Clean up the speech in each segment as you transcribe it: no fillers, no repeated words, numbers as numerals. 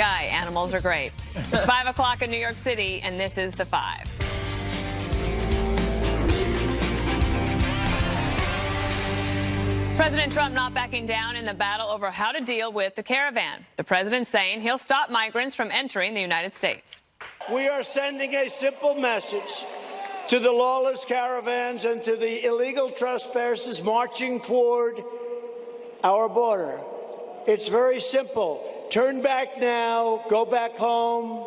sky. Animals are great. It's 5 o'clock in New York City, and this is The Five. President Trump not backing down in the battle over how to deal with the caravan. The president saying he'll stop migrants from entering the United States. We are sending a simple message to the lawless caravans and to the illegal trespassers marching toward our border. It's very simple. Turn back now. Go back home.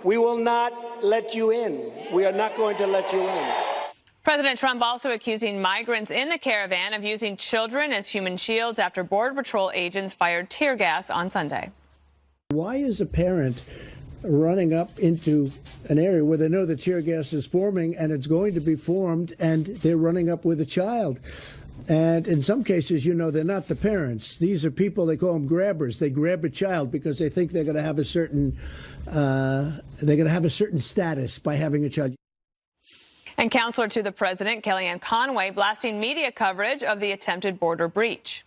We will not let you in. We are not going to let you in. President Trump also accusing migrants in the caravan of using children as human shields after Border Patrol agents fired tear gas on Sunday. Why is a parent running up into an area where they know the tear gas is forming and it's going to be formed, and they're running up with a child? And in some cases, you know, they're not the parents. These are people, they call them grabbers. They grab a child because they think they're going to have a certain status by having a child. And counselor to the president, Kellyanne Conway, blasting media coverage of the attempted border breach.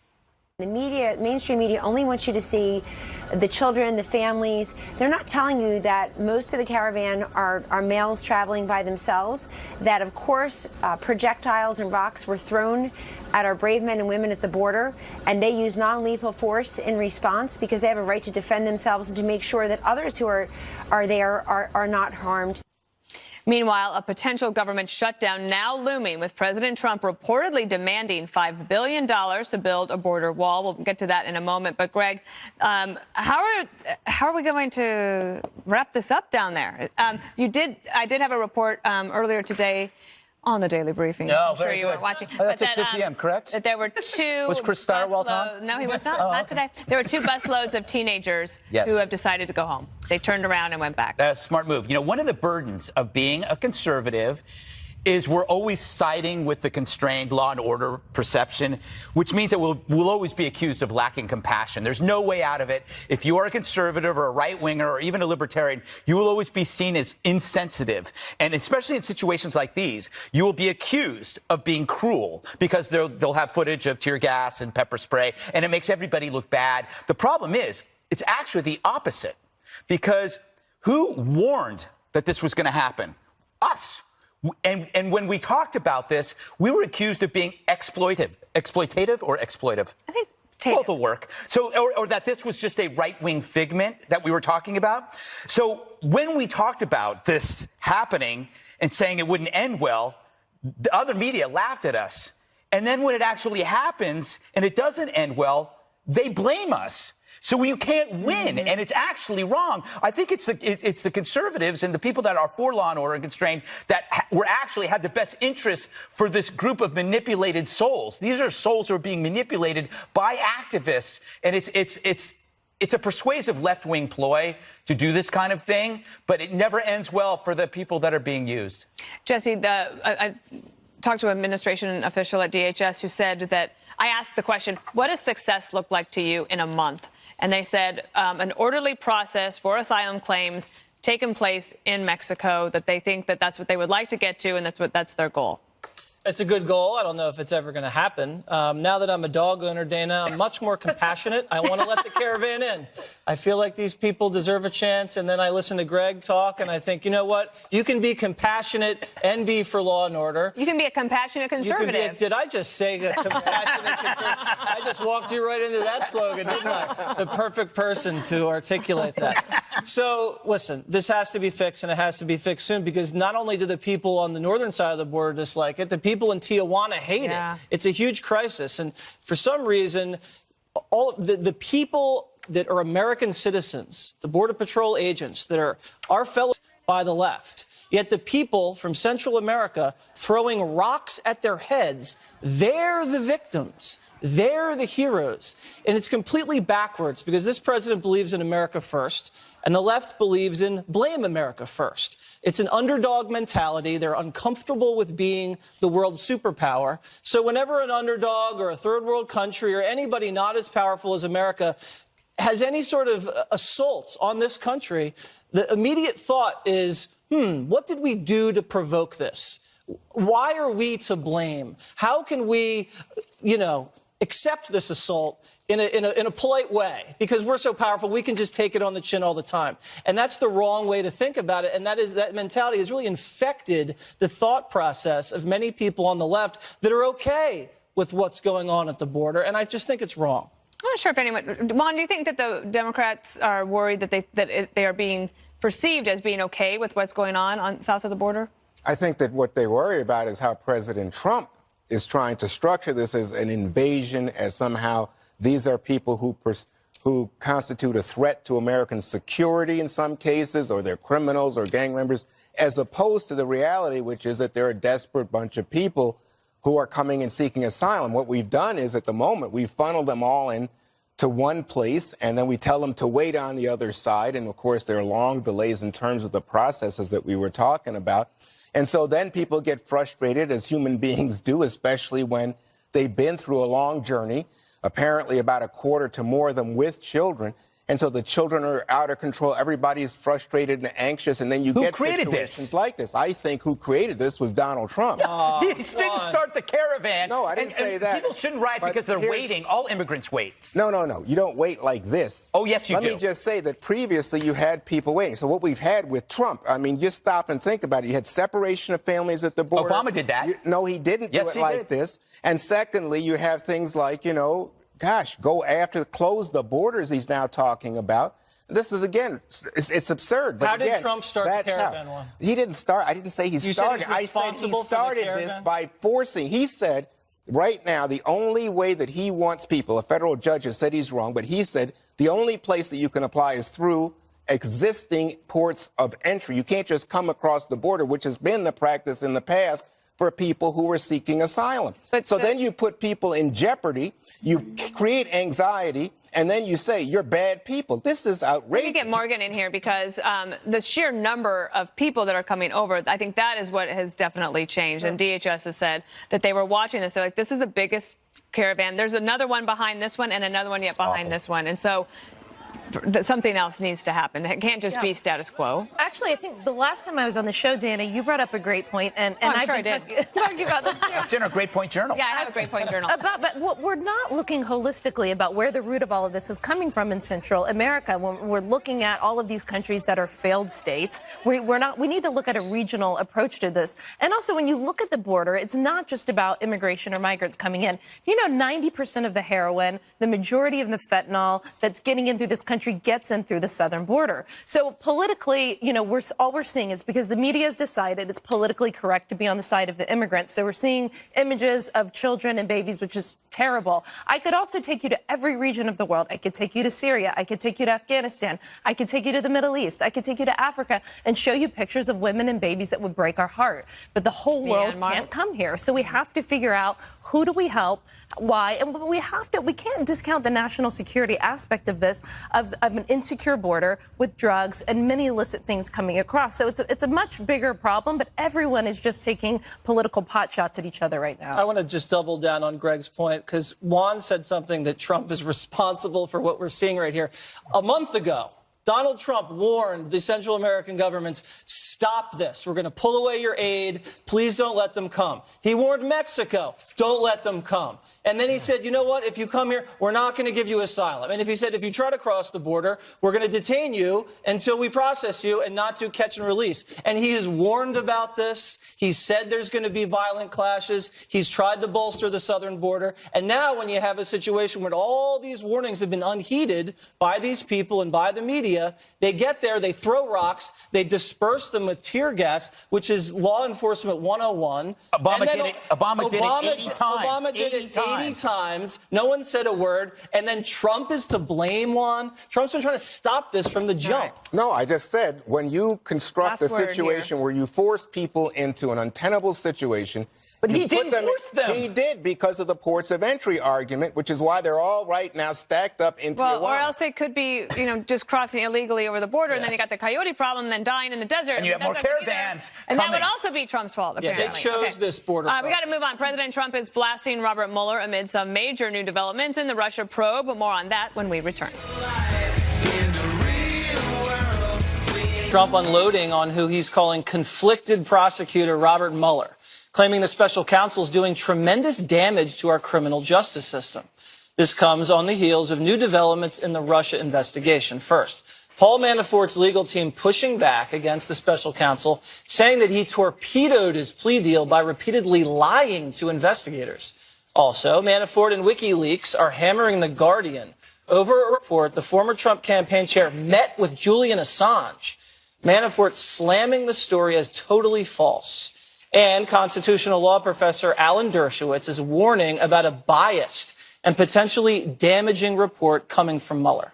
The media, mainstream media, only wants you to see the children, the families. They're not telling you that most of the caravan are males traveling by themselves, that, of course, projectiles and rocks were thrown at our brave men and women at the border, and they use non-lethal force in response because they have a right to defend themselves and to make sure that others who are there are not harmed. Meanwhile, a potential government shutdown now looming, with President Trump reportedly demanding $5 billion to build a border wall. We'll get to that in a moment. But, Greg, how are we going to wrap this up down there? I did have a report earlier today on the Daily Briefing. No, I'm sure you weren't watching. Oh, that's at 2 p.m., correct? That there were two. Was Chris Stirewalt on? No, he was not. Not today. There were two busloads of teenagers who have decided to go home. They turned around and went back. That's a smart move. You know, one of the burdens of being a conservative is we're always siding with the constrained law and order perception, which means that we'll always be accused of lacking compassion. There's no way out of it. If you are a conservative or a right-winger or even a libertarian, you will always be seen as insensitive. And especially in situations like these, you will be accused of being cruel because they'll have footage of tear gas and pepper spray, and it makes everybody look bad. The problem is, it's actually the opposite, because who warned that this was going to happen? Us. And when we talked about this, we were accused of being exploitative or exploitive. I think both will work. So, or that this was just a right-wing figment that we were talking about. So when we talked about this happening and saying it wouldn't end well, the other media laughed at us. And then when it actually happens and it doesn't end well, they blame us. So you can't win, and it's actually wrong. I think it's the conservatives and the people that are for law and order and constrained that were actually had the best interests for this group of manipulated souls. These are souls who are being manipulated by activists, and it's a persuasive left-wing ploy to do this kind of thing, but it never ends well for the people that are being used. Jesse, I talked to an administration official at DHS who said that I asked the question, what does success look like to you in a month? And they said an orderly process for asylum claims taken place in Mexico, that they think that that's what they would like to get to, and that's their goal. It's a good goal. I don't know if it's ever going to happen. Now that I'm a dog owner, Dana, I'm much more compassionate. I want to let the caravan in. I feel like these people deserve a chance. And then I listen to Greg talk, and I think, you know what? You can be compassionate and be for law and order. You can be a compassionate conservative. Did I just say a compassionate conservative? I just walked you right into that slogan, didn't I? The perfect person to articulate that. So, listen, this has to be fixed, and it has to be fixed soon, because not only do the people on the northern side of the border dislike it, the people in Tijuana hate it. It's a huge crisis. And for some reason, all the people that are American citizens, the Border Patrol agents that are our fellows by the left, yet the people from Central America throwing rocks at their heads, they're the victims. They're the heroes. And it's completely backwards, because this president believes in America first, and the left believes in blame America first. It's an underdog mentality. They're uncomfortable with being the world's superpower. So whenever an underdog or a third world country or anybody not as powerful as America has any sort of assaults on this country, the immediate thought is, what did we do to provoke this? Why are we to blame? How can we, accept this assault in a polite way, because we're so powerful, we can just take it on the chin all the time. And that's the wrong way to think about it. And that mentality has really infected the thought process of many people on the left that are okay with what's going on at the border. And I just think it's wrong. I'm not sure if anyone, Juan, do you think that the Democrats are worried that they are being perceived as being okay with what's going on south of the border? I think that what they worry about is how President Trump is trying to structure this as an invasion, as somehow these are people who constitute a threat to American security in some cases, or they're criminals or gang members, as opposed to the reality, which is that they're a desperate bunch of people who are coming and seeking asylum. What we've done is, at the moment, we've funneled them all in to one place, and then we tell them to wait on the other side. And, of course, there are long delays in terms of the processes that we were talking about. And so then people get frustrated, as human beings do, especially when they've been through a long journey, apparently about a quarter to more of them with children. And so the children are out of control. Everybody's frustrated and anxious. And then you get situations like this. I think who created this was Donald Trump. He didn't start the caravan. No, I didn't say that. People shouldn't riot because they're waiting. All immigrants wait. No. You don't wait like this. Oh, yes, you do. Let me just say that previously you had people waiting. So what we've had with Trump, I mean, just stop and think about it. You had separation of families at the border. Obama did that. No, he didn't do it like this. And secondly, you have things like, go after, close the borders he's now talking about. This is, again, it's absurd. But how again, did Trump start the caravan one? He didn't start. I didn't say he started. I said he started this by forcing. He said, right now, the only way that he wants people, a federal judge has said he's wrong, but he said the only place that you can apply is through existing ports of entry. You can't just come across the border, which has been the practice in the past for people who are seeking asylum. So then you put people in jeopardy, you create anxiety, and then you say, you're bad people. This is outrageous. Let me get Morgan in here, because the sheer number of people that are coming over, I think that is what has definitely changed. And DHS has said that they were watching this. They're like, this is the biggest caravan. There's another one behind this one and another one yet behind this one. And so something else needs to happen. It can't just be status quo. Actually, I think the last time I was on the show, Dana, you brought up a great point, and I'm sure I've been talking about this too. It's in our Great Point Journal. Yeah, I have a Great Point Journal. But we're not looking holistically about where the root of all of this is coming from in Central America. When we're looking at all of these countries that are failed states, we need to look at a regional approach to this. And also, when you look at the border, it's not just about immigration or migrants coming in. 90% of the heroin, the majority of the fentanyl that's getting in through this country gets in through the southern border. So politically, all we're seeing is, because the media has decided it's politically correct to be on the side of the immigrants. So we're seeing images of children and babies, which is terrible. I could also take you to every region of the world. I could take you to Syria. I could take you to Afghanistan. I could take you to the Middle East. I could take you to Africa and show you pictures of women and babies that would break our heart. But the whole world can't come here. So we have to figure out, who do we help, why, and we can't discount the national security aspect of this, of an insecure border with drugs and many illicit things coming across. So it's a much bigger problem, but everyone is just taking political pot shots at each other right now. I want to just double down on Greg's point, because Juan said something that Trump is responsible for what we're seeing right here. A month ago, Donald Trump warned the Central American governments, stop this. We're going to pull away your aid. Please don't let them come. He warned Mexico, don't let them come. And then he said, you know what? If you come here, we're not going to give you asylum. And if you try to cross the border, we're going to detain you until we process you and not do catch and release. And he has warned about this. He said there's going to be violent clashes. He's tried to bolster the southern border. And now when you have a situation where all these warnings have been unheeded by these people and by the media, they get there, they throw rocks, they disperse them with tear gas, which is law enforcement 101. Obama did it 80 times. Obama did it 80 times. No one said a word. And then Trump is to blame, Juan. Trump's been trying to stop this from the jump. Right. No, I just said, when you construct a situation where you force people into an untenable situation, but he didn't force them. He did, because of the ports of entry argument, which is why they're all right now stacked up into Tijuana. Or else it could be, just crossing illegally over the border, and then you got the coyote problem, then dying in the desert. And you have more caravans And coming. that would also be Trump's fault, apparently. Yeah, they chose this border. We got to move on. President Trump is blasting Robert Mueller amid some major new developments in the Russia probe. But more on that when we return. Trump unloading on who he's calling conflicted prosecutor Robert Mueller, claiming the special counsel is doing tremendous damage to our criminal justice system. This comes on the heels of new developments in the Russia investigation. First, Paul Manafort's legal team pushing back against the special counsel, saying that he torpedoed his plea deal by repeatedly lying to investigators. Also, Manafort and WikiLeaks are hammering The Guardian over a report the former Trump campaign chair met with Julian Assange. Manafort slamming the story as totally false. And constitutional law professor Alan Dershowitz is warning about a biased and potentially damaging report coming from Mueller.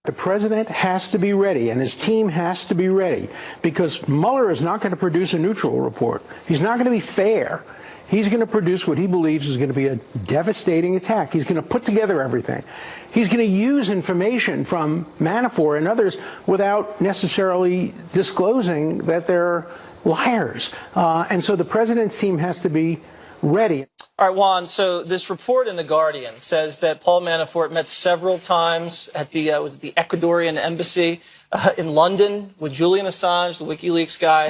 The president has to be ready, and his team has to be ready, because Mueller is not going to produce a neutral report. He's not going to be fair. He's going to produce what he believes is going to be a devastating attack. He's going to put together everything. He's going to use information from Manafort and others without necessarily disclosing that they're liars. And so the president's team has to be ready. All right, Juan, so this report in The Guardian says that Paul Manafort met several times at the Ecuadorian embassy in London with Julian Assange, the WikiLeaks guy,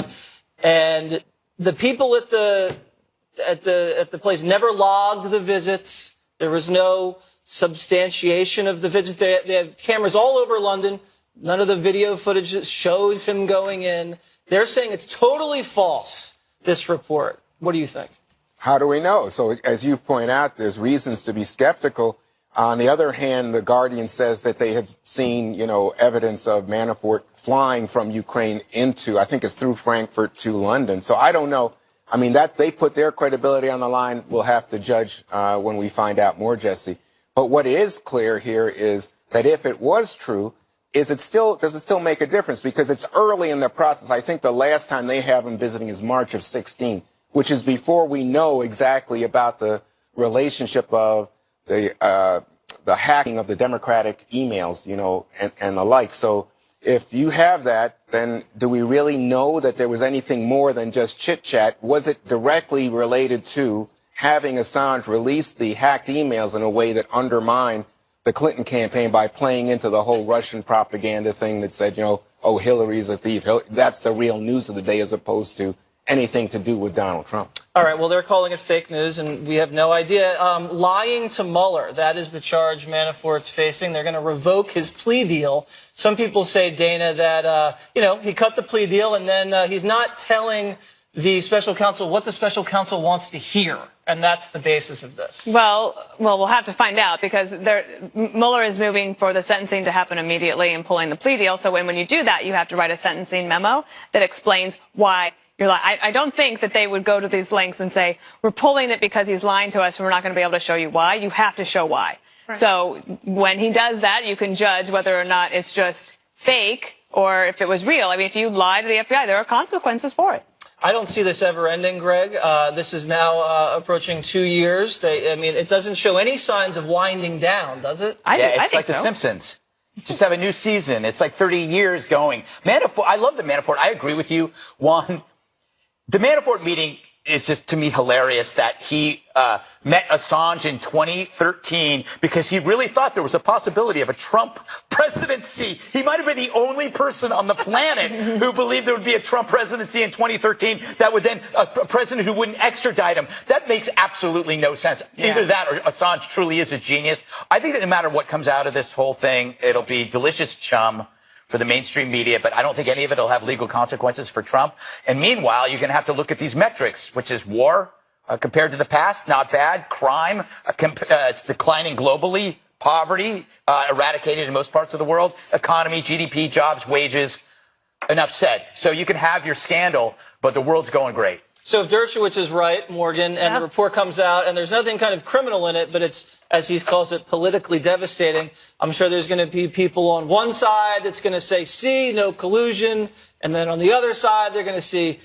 and the people at the place never logged the visits. There was no substantiation of the visits. They have cameras all over London. None of the video footage shows him going in. They're saying it's totally false, this report. What do you think? How do we know? So as you point out, there's reasons to be skeptical. On the other hand, The Guardian says that they have seen, evidence of Manafort flying from Ukraine into, I think it's through Frankfurt to London. So I don't know. I mean, that they put their credibility on the line. We'll have to judge when we find out more, Jesse. But what is clear here is that if it was true, does it still make a difference? Because it's early in the process. I think the last time they have him visiting is March of 16, which is before we know exactly about the relationship of the hacking of the Democratic emails, and the like. So if you have that, then do we really know that there was anything more than just chit-chat? Was it directly related to having Assange release the hacked emails in a way that undermined the Clinton campaign by playing into the whole Russian propaganda thing that said, oh, Hillary's a thief. That's the real news of the day, as opposed to anything to do with Donald Trump. All right, well, they're calling it fake news, and we have no idea. Lying to Mueller, that is the charge Manafort's facing. They're going to revoke his plea deal. Some people say, Dana, that, he cut the plea deal, and then he's not telling the special counsel what the special counsel wants to hear, and that's the basis of this. Well, we'll have to find out, because Mueller is moving for the sentencing to happen immediately and pulling the plea deal. So when you do that, you have to write a sentencing memo that explains why you're lying. I don't think that they would go to these lengths and say, we're pulling it because he's lying to us and we're not going to be able to show you why. You have to show why. Right. So when he does that, you can judge whether or not it's just fake or if it was real. I mean, if you lie to the FBI, there are consequences for it. I don't see this ever ending, Greg. This is now approaching 2 years. It doesn't show any signs of winding down, does it? It's like The Simpsons. Just have a new season. It's like 30 years going. Manafort, I love the Manafort. I agree with you, Juan. The Manafort meeting is just, to me, hilarious that he met Assange in 2013 because he really thought there was a possibility of a Trump presidency. He might have been the only person on the planet who believed there would be a Trump presidency in 2013 that would then, a president who wouldn't extradite him. That makes absolutely no sense. Yeah. Either that or Assange truly is a genius. I think that no matter what comes out of this whole thing, it'll be delicious chum for the mainstream media, but I don't think any of it will have legal consequences for Trump. And meanwhile, you're going to have to look at these metrics, which is war compared to the past, not bad. Crime, it's declining globally. Poverty, eradicated in most parts of the world. Economy, GDP, jobs, wages. Enough said. So you can have your scandal, but the world's going great. So if Dershowitz is right, Morgan, and the report comes out, and there's nothing kind of criminal in it, but it's, as he calls it, politically devastating, I'm sure there's going to be people on one side that's going to say, see, no collusion, and then on the other side, they're going to see,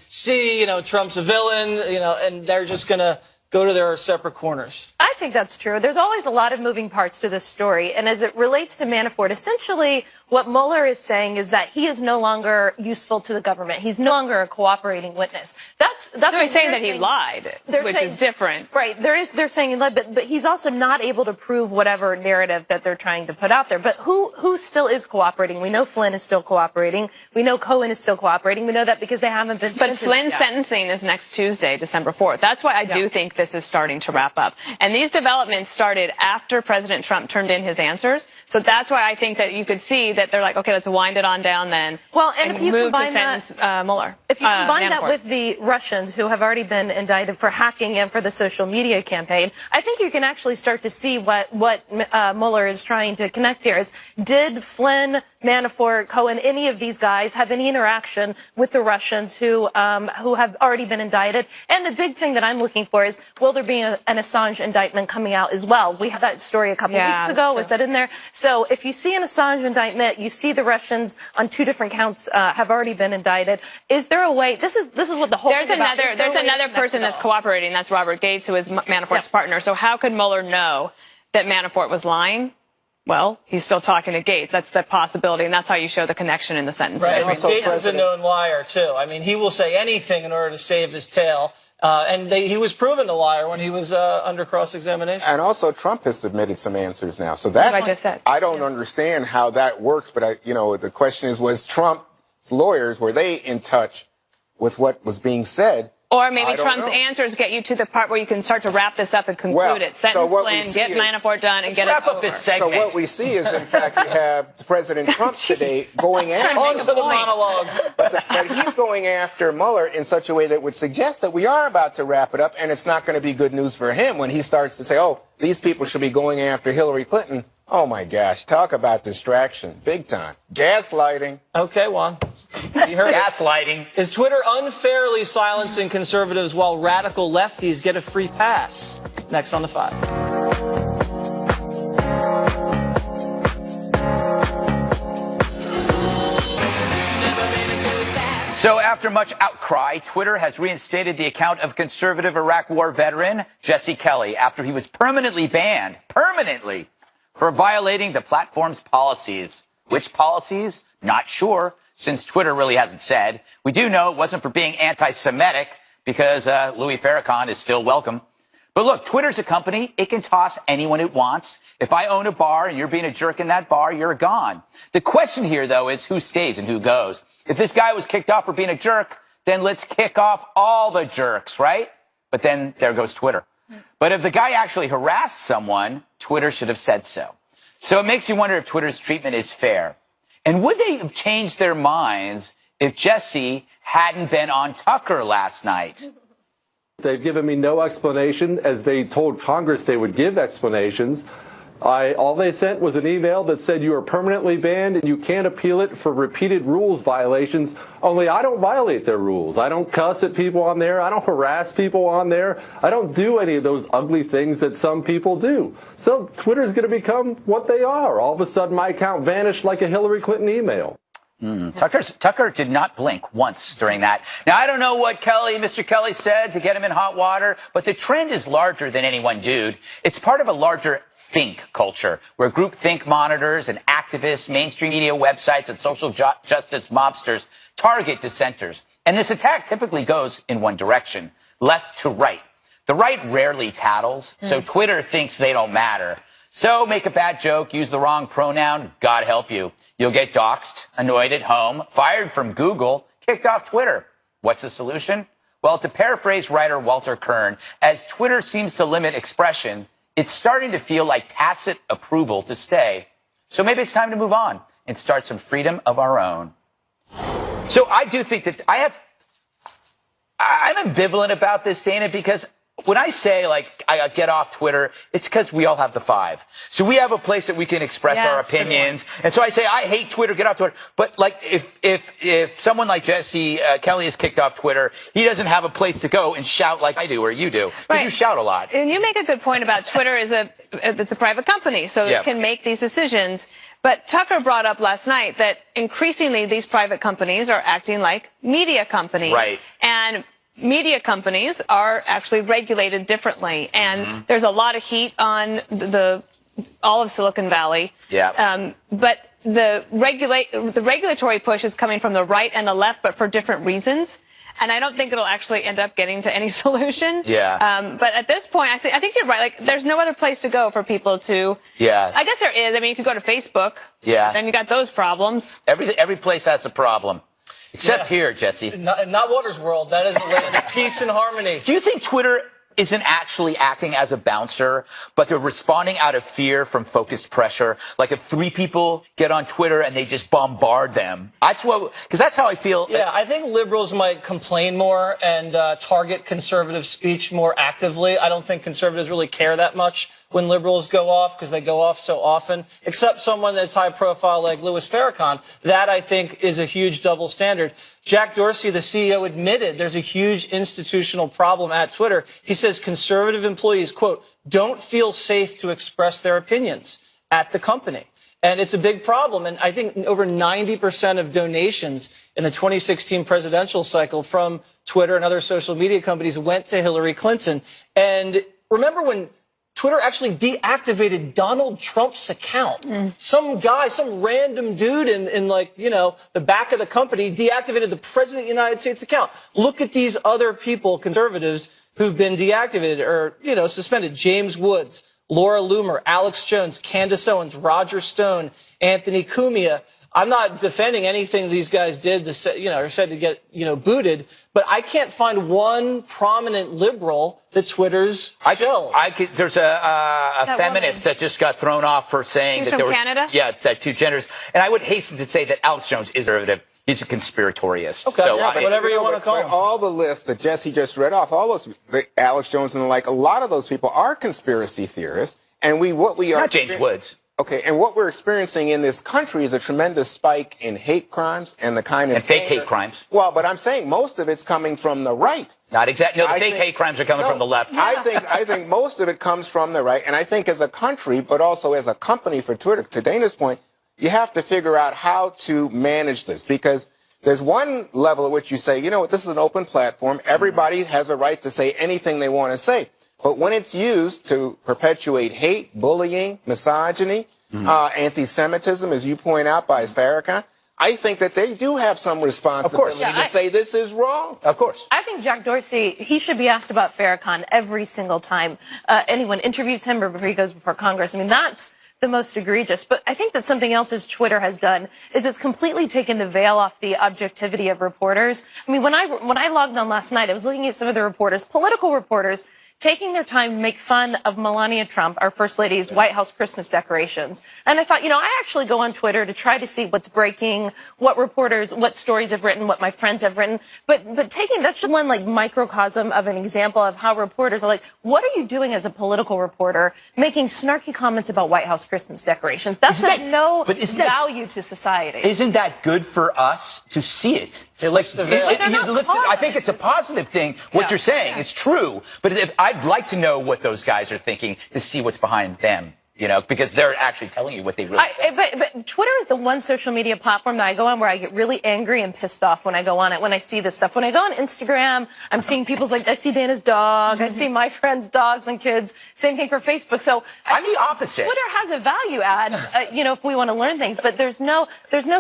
Trump's a villain, and they're just going to go to their separate corners? I think that's true. There's always a lot of moving parts to this story. And as it relates to Manafort, essentially what Mueller is saying is that he is no longer useful to the government. He's no longer a cooperating witness. That's he's saying that he lied, which is different. Right. They're saying he lied, but he's also not able to prove whatever narrative that they're trying to put out there. But who still is cooperating? We know Flynn is still cooperating. We know Cohen is still cooperating. We know that because they haven't been sentenced But Flynn's yet. sentencing is next Tuesday, December 4th. That's why I do think this is starting to wrap up. And these developments started after President Trump turned in his answers. So that's why I think that you could see that they're like, okay, let's wind it on down then. Well, and if you move to combine sentence Mueller. If you combine that Manafort. with the Russians who have already been indicted for hacking and for the social media campaign, I think you can actually start to see what Mueller is trying to connect here is, did Flynn, Manafort, Cohen, any of these guys have any interaction with the Russians who have already been indicted? And the big thing that I'm looking for is, will there be an Assange indictment coming out as well? We had that story a couple weeks ago. Was that in there? So if you see an Assange indictment, you see the Russians on 2 different counts have already been indicted. Is there a way? This is what the whole There's thing about. another person that's cooperating. That's Robert Gates, who is Manafort's partner. So how could Mueller know that Manafort was lying? Well, he's still talking to Gates. That's the possibility, and that's how you show the connection in the sentence. Right. Gates is a known liar too. I mean, he will say anything in order to save his tail. And he was proven a liar when he was under cross-examination. And also, Trump has submitted some answers now. So that I just said. I don't understand how that works. But the question is, was Trump's lawyers, were they in touch with what was being said? Or maybe Trump's answers get you to the part where you can start to wrap this up and conclude it. Sentence Flynn, get Manafort done, and get it over. Wrap up this segment. So what we see is, in fact, you have President Trump today going after on to the monologue. But he's going after Mueller in such a way that would suggest that we are about to wrap it up, and it's not going to be good news for him when he starts to say, oh, these people should be going after Hillary Clinton. Oh, my gosh. Talk about distraction. Big time. Gaslighting. Okay, Juan. You heard Gaslighting. Is Twitter unfairly silencing conservatives while radical lefties get a free pass? Next on The Five. So after much outcry, Twitter has reinstated the account of conservative Iraq War veteran Jesse Kelly after he was permanently banned, for violating the platform's policies. Which policies? Not sure, since Twitter really hasn't said. We do know it wasn't for being anti-Semitic, because Louis Farrakhan is still welcome. But look, Twitter's a company. It can toss anyone it wants. If I own a bar and you're being a jerk in that bar, you're gone. The question here, though, is who stays and who goes. If this guy was kicked off for being a jerk, then let's kick off all the jerks, right? But then there goes Twitter. But if the guy actually harassed someone, Twitter should have said so. So it makes you wonder if Twitter's treatment is fair. And would they have changed their minds if Jesse hadn't been on Tucker last night? They've given me no explanation, as they told Congress they would give explanations. All they sent was an email that said you are permanently banned and you can't appeal it for repeated rules violations. Only I don't violate their rules. I don't cuss at people on there. I don't harass people on there. I don't do any of those ugly things that some people do. So Twitter's going to become what they are. All of a sudden, my account vanished like a Hillary Clinton email. Tucker did not blink once during that. Now, I don't know what Mr. Kelly said to get him in hot water, but the trend is larger than any one dude. It's part of a larger think culture where groupthink monitors and activists, mainstream media websites, and social justice mobsters target dissenters. And this attack typically goes in one direction, left to right. The right rarely tattles, so Twitter thinks they don't matter. So make a bad joke, use the wrong pronoun, God help you. You'll get doxxed, annoyed at home, fired from Google, kicked off Twitter. What's the solution? Well, to paraphrase writer Walter Kern, as Twitter seems to limit expression, it's starting to feel like tacit approval to stay. So maybe it's time to move on and start some freedom of our own. So I do think that I'm ambivalent about this, Dana, because when I say, like, I get off Twitter, it's because we all have the Five. So we have a place that we can express our opinions. And so I say, I hate Twitter, get off Twitter. But, like, if someone like Jesse Kelly is kicked off Twitter, he doesn't have a place to go and shout like I do or you do. Because you shout a lot. And you make a good point about Twitter it's a private company, so it can make these decisions. But Tucker brought up last night that increasingly these private companies are acting like media companies. Right. And media companies are actually regulated differently, and there's a lot of heat on all of Silicon Valley. Yeah. But the regulatory push is coming from the right and the left, but for different reasons. And I don't think it'll actually end up getting to any solution. Yeah. But at this point, I think you're right. Like, there's no other place to go for people to. Yeah. I guess there is. I mean, if you go to Facebook. Yeah. Then you got those problems. Every place has a problem. Except here, Jesse. Not Waters World. That is a land of peace and harmony. Do you think Twitter isn't actually acting as a bouncer, but they're responding out of fear from focused pressure? Like if 3 people get on Twitter and they just bombard them. Because that's how I feel. Yeah, I think liberals might complain more and target conservative speech more actively. I don't think conservatives really care that much when liberals go off, because they go off so often, except someone that's high profile like Louis Farrakhan. That, I think, is a huge double standard. Jack Dorsey, the CEO, admitted there's a huge institutional problem at Twitter. He says conservative employees, quote, don't feel safe to express their opinions at the company. And it's a big problem. And I think over 90% of donations in the 2016 presidential cycle from Twitter and other social media companies went to Hillary Clinton. And remember when Twitter actually deactivated Donald Trump's account. Some guy, some random dude in like, you know, the back of the company deactivated the president of the United States account. Look at these other people, conservatives, who've been deactivated or, you know, suspended. James Woods, Laura Loomer, Alex Jones, Candace Owens, Roger Stone, Anthony Cumia. I'm not defending anything these guys did to say, you know, or said to get, you know, booted, but I can't find one prominent liberal that Twitter's shelled. There's a feminist that just got thrown off for saying She's that from there Canada? was that 2 genders. And I would hasten to say that Alex Jones is conservative. He's a conspiratorialist. Okay, So whatever you want to call him. All the lists that Jesse just read off, all those, Alex Jones and the like, a lot of those people are conspiracy theorists. And what we are. Not James Woods. Okay, and what we're experiencing in this country is a tremendous spike in hate crimes and the kind of... And fake hate crimes. Well, but I'm saying most of it's coming from the right. Not exactly. No, the fake hate crimes are coming from the left. I think most of it comes from the right. And I think as a country, but also as a company for Twitter, to Dana's point, you have to figure out how to manage this. Because there's one level at which you say, you know what, this is an open platform. Everybody has a right to say anything they want to say. But when it's used to perpetuate hate, bullying, misogyny, anti-Semitism, as you point out by Farrakhan, I think that they do have some responsibility to say this is wrong. Of course. I think Jack Dorsey, he should be asked about Farrakhan every single time anyone interviews him or before he goes before Congress. I mean, that's the most egregious. But I think that something else as Twitter has done is it's completely taken the veil off the objectivity of reporters. I mean, when I logged on last night, I was looking at some of the reporters, political reporters, taking their time to make fun of Melania Trump, our First Lady's White House Christmas decorations. And I thought, you know, I actually go on Twitter to try to see what's breaking, what reporters, what stories have written, what my friends have written. But taking, that's just one like microcosm of an example of how reporters are like, what are you doing as a political reporter making snarky comments about White House Christmas decorations? That's no value to society. Isn't that good for us to see it? I think it's a positive thing. What you're saying is true, but I'd like to know what those guys are thinking to see what's behind them. You know, because they're actually telling you what they really think. But Twitter is the one social media platform that I go on where I get really angry and pissed off when I go on it, when I see this stuff. When I go on Instagram, I'm seeing people's like, I see Dana's dog, I see my friends' dogs and kids. Same thing for Facebook. So I'm the opposite. Twitter has a value add, you know, if we want to learn things, but there's no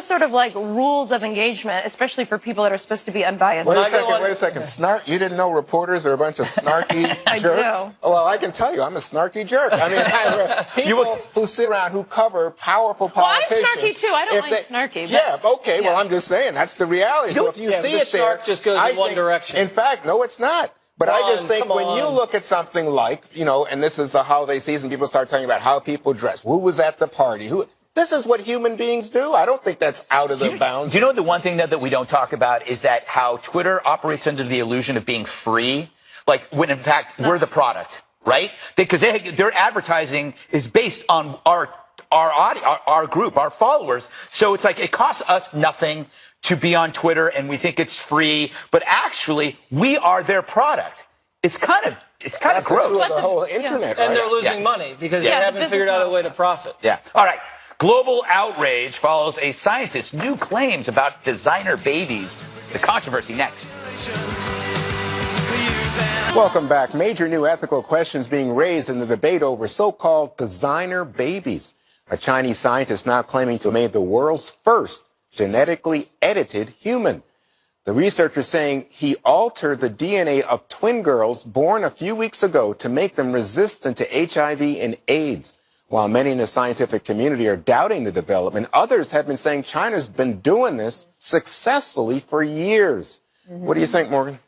sort of like rules of engagement, especially for people that are supposed to be unbiased. Wait a second. Snark? You didn't know reporters are a bunch of snarky jerks? I do. Oh, well, I can tell you, I'm a snarky jerk. I mean, people who sit around, who cover powerful politicians. Well, I'm snarky too. I don't mind snarky. But, yeah, okay. Well, I'm just saying that's the reality. So if you see it there, snark just goes in one direction. In fact, no, it's not. But I just think when you look at something like, you know, and this is the holiday season, people start talking about how people dress. Who was at the party? This is what human beings do. I don't think that's out of the bounds. Do you know the one thing that we don't talk about is that how Twitter operates under the illusion of being free, like when in fact we're the product. Right? Because their advertising is based on our audience, our group, our followers. So it's like it costs us nothing to be on Twitter and we think it's free, but actually we are their product. It's kind of gross. That's the whole internet, right? And they're losing money because they haven't figured out a way to profit. Yeah. All right. Global outrage follows a scientist's new claims about designer babies. The controversy next. Welcome back. Major new ethical questions being raised in the debate over so-called designer babies. A Chinese scientist now claiming to have made the world's first genetically edited human. The researcher saying he altered the DNA of twin girls born a few weeks ago to make them resistant to HIV and AIDS. While many in the scientific community are doubting the development, others have been saying China's been doing this successfully for years. What do you think, Morgan?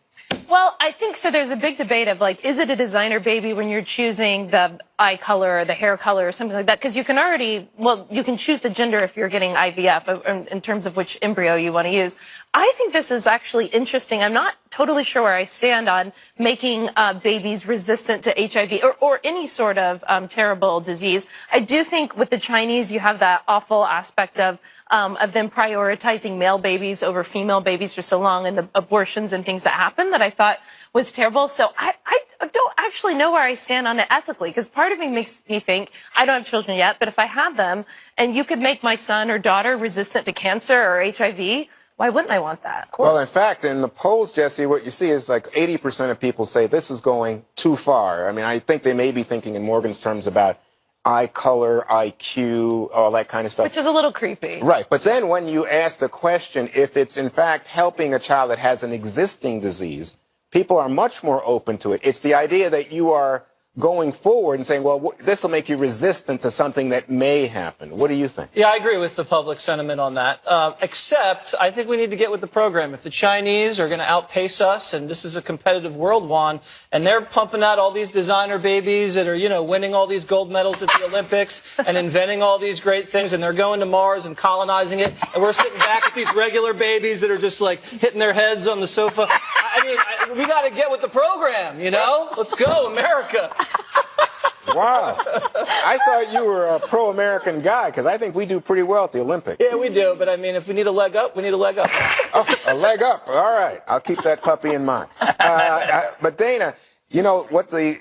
Well, I think so. There's a big debate of like, is it a designer baby when you're choosing the eye color or the hair color or something like that? Because you can already, well, you can choose the gender if you're getting IVF in terms of which embryo you want to use. I think this is actually interesting. I'm not totally sure where I stand on making babies resistant to HIV or any sort of terrible disease. I do think with the Chinese, you have that awful aspect of them prioritizing male babies over female babies for so long, and the abortions and things that happen that I thought was terrible. So I don't actually know where I stand on it ethically, because part of me makes me think, I don't have children yet, but if I have them and you could make my son or daughter resistant to cancer or HIV, why wouldn't I want that? Well, in fact, in the polls, Jesse, what you see is like 80% of people say this is going too far. I mean, I think they may be thinking in Morgan's terms about eye color, IQ, all that kind of stuff. Which is a little creepy. Right. But then when you ask the question if it's in fact helping a child that has an existing disease, people are much more open to it. It's the idea that you are going forward and saying, well, this will make you resistant to something that may happen. What do you think? Yeah, I agree with the public sentiment on that. Except, I think we need to get with the program. If the Chinese are going to outpace us, and this is a competitive world, Juan, and they're pumping out all these designer babies that are, you know, winning all these gold medals at the Olympics and inventing all these great things, and they're going to Mars and colonizing it, and we're sitting back with these regular babies that are just like hitting their heads on the sofa. I mean, we got to get with the program, you know? Let's go, America. Wow. I thought you were a pro-American guy, because I think we do pretty well at the Olympics. Yeah, we do. But, I mean, if we need a leg up, we need a leg up. Oh, a leg up. All right. I'll keep that puppy in mind. But, Dana, you know, what the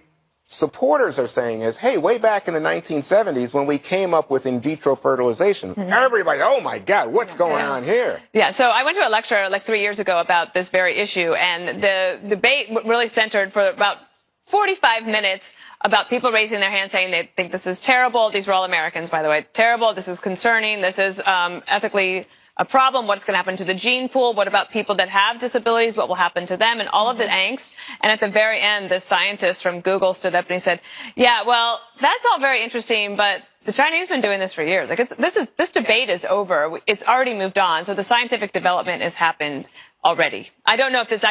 supporters are saying is, hey, way back in the 1970s when we came up with in vitro fertilization, everybody, oh, my God, what's going on here? Yeah, so I went to a lecture like 3 years ago about this very issue, and the debate really centered for about 45 minutes about people raising their hands saying they think this is terrible. These were all Americans, by the way. Terrible. This is concerning. This is ethically a problem. What's going to happen to the gene pool? What about people that have disabilities? What will happen to them? And all of the angst. And at the very end, the scientist from Google stood up and he said, yeah, well, that's all very interesting, but the Chinese have been doing this for years. Like this debate is over. It's already moved on. So the scientific development has happened already. I don't know if this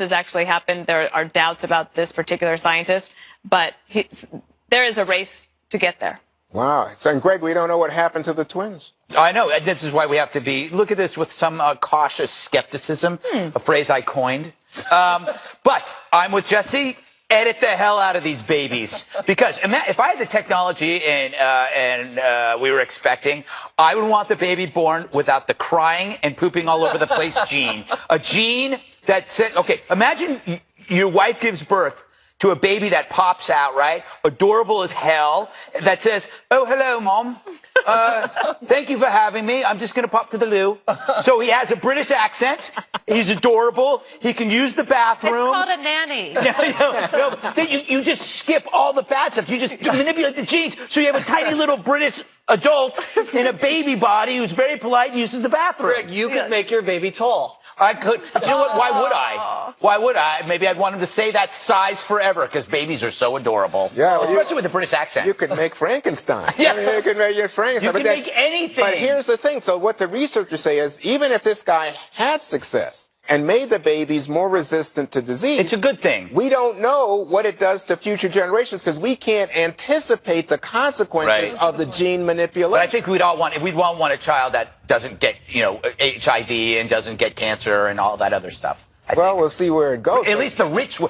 has actually happened. There are doubts about this particular scientist, but there is a race to get there. Wow. So, and Greg, we don't know what happened to the twins. I know. This is why we have to look at this with some cautious skepticism, a phrase I coined. But I'm with Jesse. Edit the hell out of these babies, because if I had the technology and we were expecting, I would want the baby born without the crying and pooping all over the place gene. A gene that said, okay, imagine your wife gives birth to a baby that pops out, right? Adorable as hell, that says, oh, hello, Mom. Thank you for having me. I'm just going to pop to the loo. So he has a British accent. He's adorable. He can use the bathroom. It's called a nanny. You just skip all the bad stuff. You just manipulate the genes. So you have a tiny little British adult in a baby body who's very polite and uses the bathroom. Greg, you could make your baby tall. I could. But you know what? Why would I? Why would I? Maybe I'd want him to stay that size forever, because babies are so adorable. Yeah, well, especially with the British accent. You could make Frankenstein. Yeah, I mean, you could make your Frankenstein. You can make anything. But here's the thing. So what the researchers say is, even if this guy had success and made the babies more resistant to disease, it's a good thing. We don't know what it does to future generations, because we can't anticipate the consequences of the gene manipulation. But I think we'd all want a child that doesn't get, HIV and doesn't get cancer and all that other stuff. Well, we'll see where it goes. At least the rich, for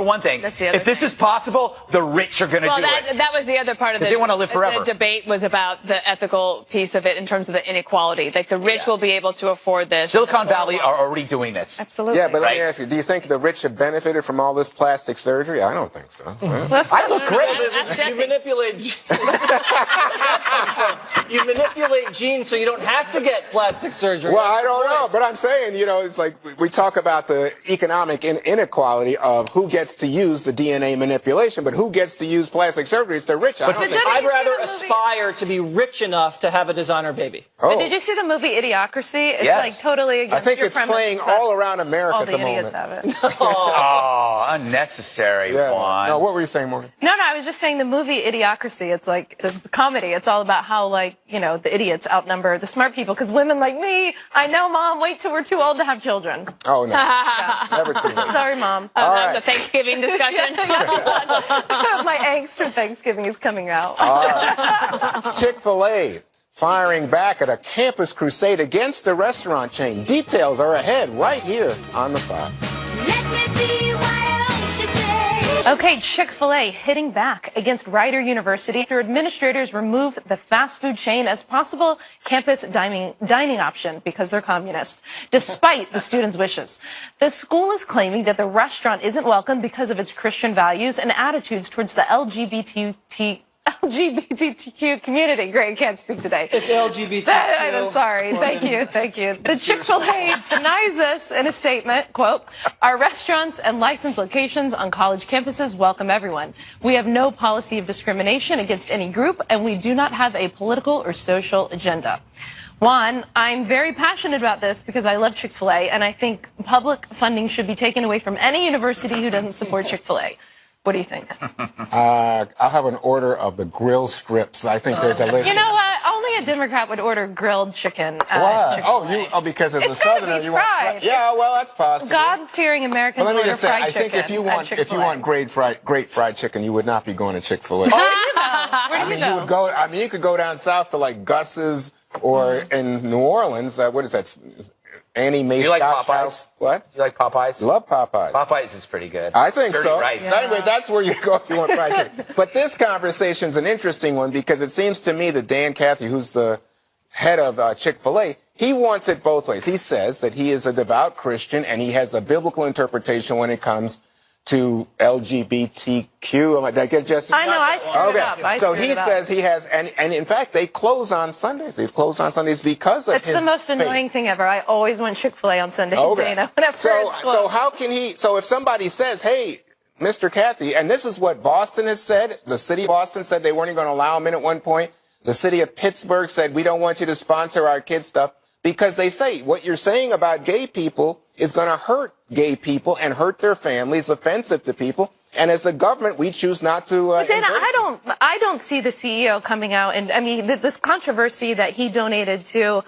one thing, if this is possible, the rich are going to do it. That was the other part of they want to live forever. The debate was about the ethical piece of it in terms of the inequality. Like the rich will be able to afford this. Silicon Valley are already doing this. Absolutely. Yeah, but let me ask you, do you think the rich have benefited from all this plastic surgery? I don't think so. I look great. You manipulate genes so you don't have to get plastic surgery. Well, I don't know, but I'm saying, it's like we talk about the economic inequality of who gets to use the DNA manipulation, but who gets to use plastic surgery. It's the rich. I'd rather aspire to be rich enough to have a designer baby. Oh. But did you see the movie Idiocracy? It's Yes. like totally against I think your it's premise playing that all around America all at the the idiots moment. have it. Oh, unnecessary, Yeah. Juan. No, what were you saying, Morgan? No, I was just saying the movie Idiocracy. It's a comedy. It's all about how, like, you know, the idiots outnumber the smart people. Because women like me, I know, Mom, wait till we're too old to have children. Oh, no. Never too late. Sorry, Mom. All That's right. a Thanksgiving discussion. My angst for Thanksgiving is coming out. Chick-fil-A firing back at a campus crusade against the restaurant chain. Details are ahead right here on The Fox. Okay, Chick-fil-A hitting back against Rider University after administrators remove the fast food chain as possible campus dining option because they're communist, despite the students' wishes. The school is claiming that the restaurant isn't welcome because of its Christian values and attitudes towards the LGBTQ community. Great, can't speak today. It's LGBTQ. I'm sorry. Thank you. The Chick-fil-A denies this in a statement, quote, "Our restaurants and licensed locations on college campuses welcome everyone. We have no policy of discrimination against any group, and we do not have a political or social agenda." Juan, I'm very passionate about this because I love Chick-fil-A, and I think public funding should be taken away from any university who doesn't support Chick-fil-A. What do you think? I'll have an order of the grill strips. I think they're delicious. You know what? Only a Democrat would order grilled chicken. Why? Because as a It's gotta Southerner, be you want. fried. Yeah, well, that's possible. God-fearing Americans But let me order just say, fried I think chicken if you at want Chick-fil-A. great fried chicken, you would not be going to Chick-fil-A. Where do I you mean, go? you would go. I mean, you could go down south to like Gus's or in New Orleans. What is that? Annie Mae You like Scott's Popeyes? house. What? You like Popeyes? Love Popeyes. Popeyes is pretty good. I think Dirty so. rice. So anyway, that's where you go if you want fried chicken. But this conversation is an interesting one because it seems to me that Dan Cathy, who's the head of Chick-fil-A, he wants it both ways. He says that he is a devout Christian and he has a biblical interpretation when it comes to LGBTQ. Did I get Jesse? I know, I screwed Okay. up. So he says he has, and in fact, they close on Sundays. They've closed on Sundays because of It's his the most faith. annoying thing ever. I always want Chick-fil-A on Sunday, Okay. Dana, whenever it's closed. So how can he? So if somebody says, "Hey, Mr. Cathy," and this is what Boston has said, the city of Boston said they weren't even going to allow him in at one point. The city of Pittsburgh said we don't want you to sponsor our kids' stuff because they say what you're saying about gay people is going to hurt gay people and hurt their families, offensive to people. And as the government, we choose not to. But Dana, embrace it. I don't see the CEO coming out and I mean this controversy that he donated to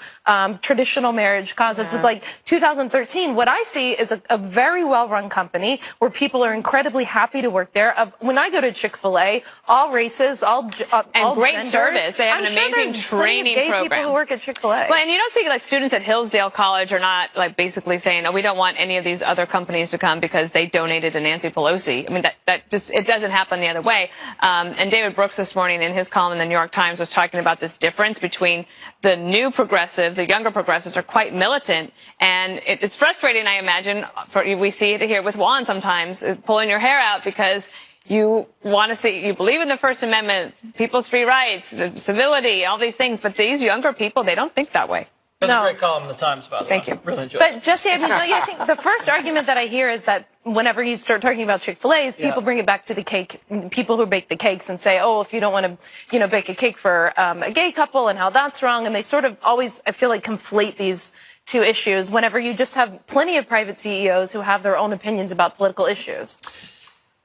traditional marriage causes with like 2013. What I see is a very well-run company where people are incredibly happy to work there. When I go to Chick-fil-A, all races, all great genders, service. They have I'm an sure amazing there's plenty training of gay program. people who work at Chick-fil-A. Well, and you don't see like students at Hillsdale College are not like basically saying, "Oh, we don't want any of these other companies to come because they donated to Nancy Pelosi." I mean, that just it doesn't happen the other way. And David Brooks this morning in his column in the New York Times was talking about this difference between the new progressives, the younger progressives are quite militant, and it's frustrating, I imagine. We see it here with Juan sometimes, pulling your hair out because you want to see, you believe in the First Amendment, people's free rights, civility, all these things, but these younger people, they don't think that way. That's a great column in the Times, by the way. Thank you. Really enjoyed But Jesse, I mean, I think the first argument that I hear is that whenever you start talking about Chick-fil-A, people bring it back to the cake, people who bake the cakes and say, "Oh, if you don't want to, bake a cake for a gay couple and how that's wrong," and they sort of always, I feel like, conflate these two issues whenever you just have plenty of private CEOs who have their own opinions about political issues.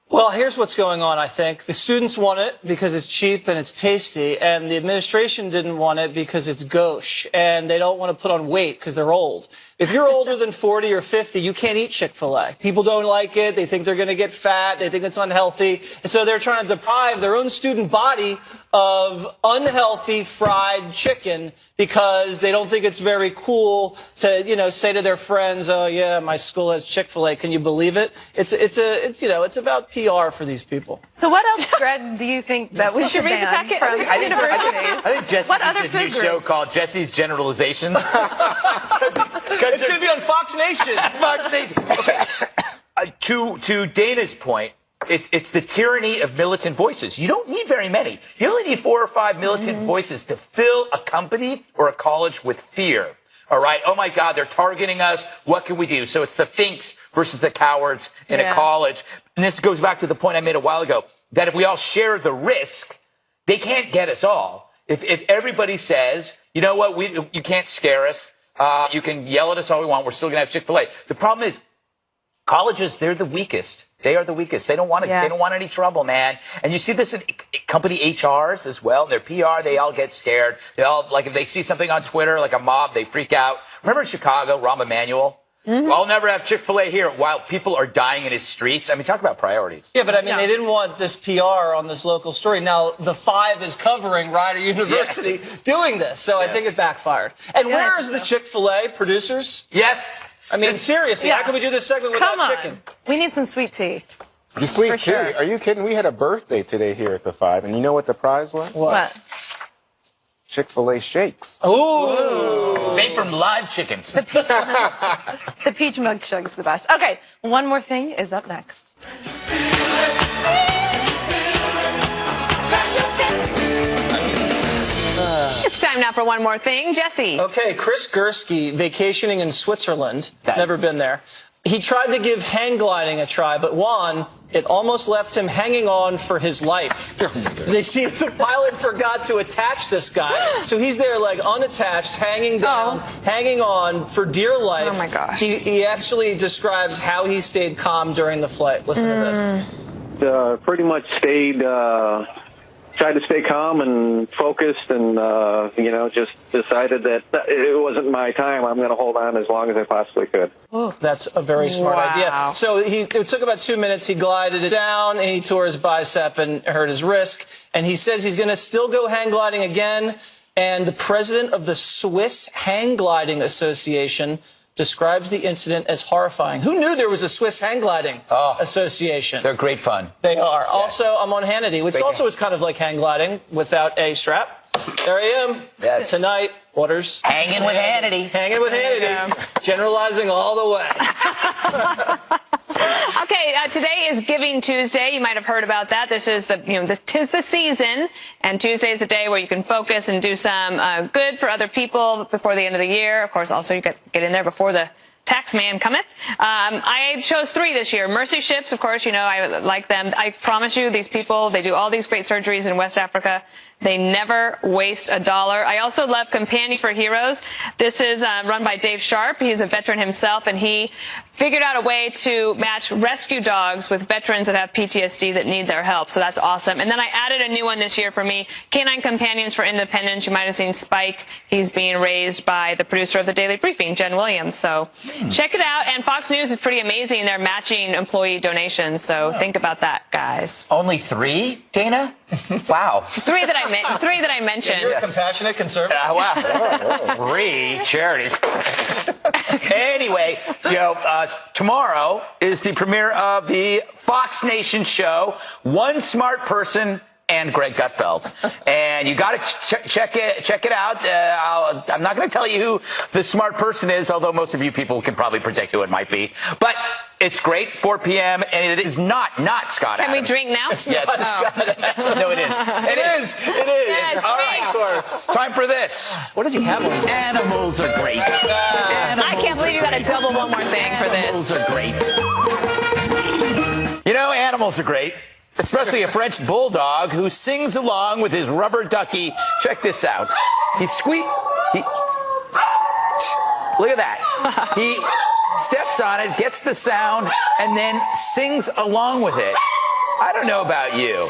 Well, here's what's going on, I think. The students want it because it's cheap and it's tasty, and the administration didn't want it because it's gauche, and they don't want to put on weight because they're old. If you're older than 40 or 50, you can't eat Chick-fil-A. People don't like it. They think they're going to get fat. They think it's unhealthy. And so they're trying to deprive their own student body of unhealthy fried chicken because they don't think it's very cool to, say to their friends, "Oh, yeah, my school has Chick-fil-A. Can you believe it?" It's about PR for these people. So what else, Greg, do you think that we should read the ban packet? from I universities? think Jesse What needs other a new food show groups? called Jesse's Generalizations. It's going to be on Fox Nation. Fox Nation. Okay. To Dana's point, it's the tyranny of militant voices. You don't need very many. You only need 4 or 5 militant voices to fill a company or a college with fear. All right. Oh, my God, they're targeting us. What can we do? So it's the Finks versus the cowards in a college. And this goes back to the point I made a while ago, that if we all share the risk, they can't get us all. If everybody says, you know what, you can't scare us, you can yell at us all we want, we're still going to have Chick-fil-A. The problem is, colleges, they're the weakest. They are the weakest. They don't want They don't want any trouble, man. And you see this in company HRs as well. Their PR, they all get scared. They all, like, if they see something on Twitter, like a mob, they freak out. Remember in Chicago, Rahm Emanuel? I'll never have Chick-fil-A here while people are dying in his streets. I mean, talk about priorities. Yeah, but I mean, they didn't want this PR on this local story. Now, the 5 is covering Rider University doing this, so I think it backfired. And where is the Chick-fil-A producers? Yes. I mean, seriously, how can we do this segment without chicken? We need some sweet tea. The sweet tea? Sure. Are you kidding? We had a birthday today here at the 5, and you know what the prize was? What? Chick-fil-A shakes. Ooh. Made from live chickens. The peach mug shug's the best. Okay, one more thing is up next. It's time now for one more thing. Jesse. Okay, Chris Gursky vacationing in Switzerland. Never been there. He tried to give hang gliding a try, but Juan, it almost left him hanging on for his life. They see the pilot forgot to attach this guy, so he's there like unattached, hanging down, hanging on for dear life. Oh my gosh. He actually describes how he stayed calm during the flight. Listen to this. Pretty much stayed, tried to stay calm and focused and, just decided that it wasn't my time. I'm going to hold on as long as I possibly could. That's a very smart idea. So it took about 2 minutes. He glided it down, and he tore his bicep and hurt his wrist. And he says he's going to still go hang gliding again. And the president of the Swiss Hang Gliding Association describes the incident as horrifying. Who knew there was a Swiss Hang Gliding Association? They're great fun. They are. Also, I'm on Hannity, which also is kind of like hang gliding without a strap. There I am. Yes. Tonight, Waters. Hanging with Hannity. Hanging with Hannity. Generalizing all the way. Okay, today is Giving Tuesday. You might have heard about that. This is tis the season, and Tuesday is the day where you can focus and do some good for other people before the end of the year. Of course, also you get in there before the tax man cometh. I chose 3 this year. Mercy Ships, of course, I like them. I promise you, these people, they do all these great surgeries in West Africa. They never waste a dollar. I also love Companions for Heroes. This is run by Dave Sharp. He's a veteran himself, and he figured out a way to match rescue dogs with veterans that have PTSD that need their help. So that's awesome. And then I added a new one this year for me, Canine Companions for Independence. You might have seen Spike. He's being raised by the producer of the Daily Briefing, Jen Williams. So check it out. And Fox News is pretty amazing. They're matching employee donations. So think about that, guys. Only 3, Dana? Wow. 3 that I mentioned. You're a compassionate conservative. Wow. 3 charities. Anyway, tomorrow is the premiere of the Fox Nation show, One Smart Person and Greg Gutfeld. And you got to check it out. I'm not going to tell you who the smart person is, although most of you people can probably predict who it might be. But it's great, 4 p.m., and it is not Scott Adams. Can we drink now? Yes. No, it is. It is. Yes, all right, of course. Time for this. What does he have on? Animals are great. I can't believe you got to double one more thing for this. Animals are great. Animals are great. Especially a French bulldog who sings along with his rubber ducky. Check this out. Look at that. He steps on it, gets the sound, and then sings along with it. I don't know about you,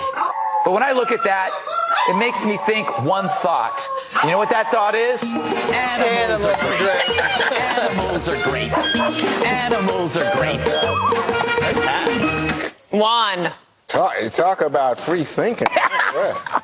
but when I look at that, it makes me think one thought. You know what that thought is? Animals are great. Animals are great. Animals are great. Nice hat. Juan. Talk about free thinking.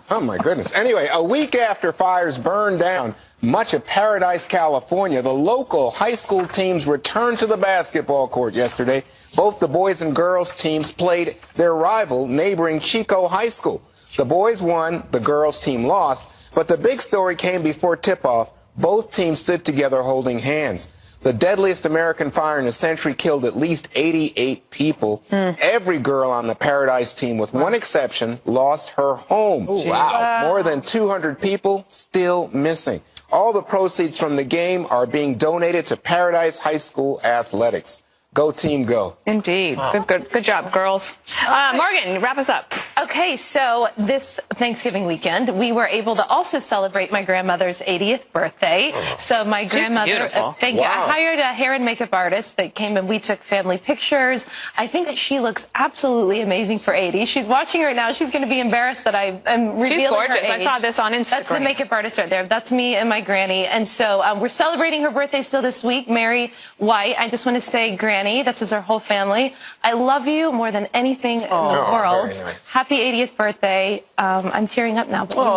Oh, my goodness. Anyway, a week after fires burned down much of Paradise, California, the local high school teams returned to the basketball court yesterday. Both the boys and girls teams played their rival, neighboring Chico High School. The boys won, the girls team lost, but the big story came before tip-off. Both teams stood together holding hands. The deadliest American fire in a century killed at least 88 people. Every girl on the Paradise team, with one exception, lost her home. Ooh, wow. More than 200 people still missing. All the proceeds from the game are being donated to Paradise High School athletics. Go team, go. Indeed. Good job, girls. Morgan, wrap us up. Okay, so this Thanksgiving weekend, we were able to also celebrate my grandmother's 80th birthday. So my grandmother, beautiful. thank you. I hired a hair and makeup artist that came and we took family pictures. I think that she looks absolutely amazing for 80. She's watching right now. She's going to be embarrassed that I am revealing She's gorgeous. her age. I saw this on Instagram. That's the makeup artist right there. That's me and my granny. And so we're celebrating her birthday still this week. Mary White. I just want to say, Granny, this is our whole family. I love you more than anything in the world. Very nice. Happy 80th birthday. I'm tearing up now, but you mean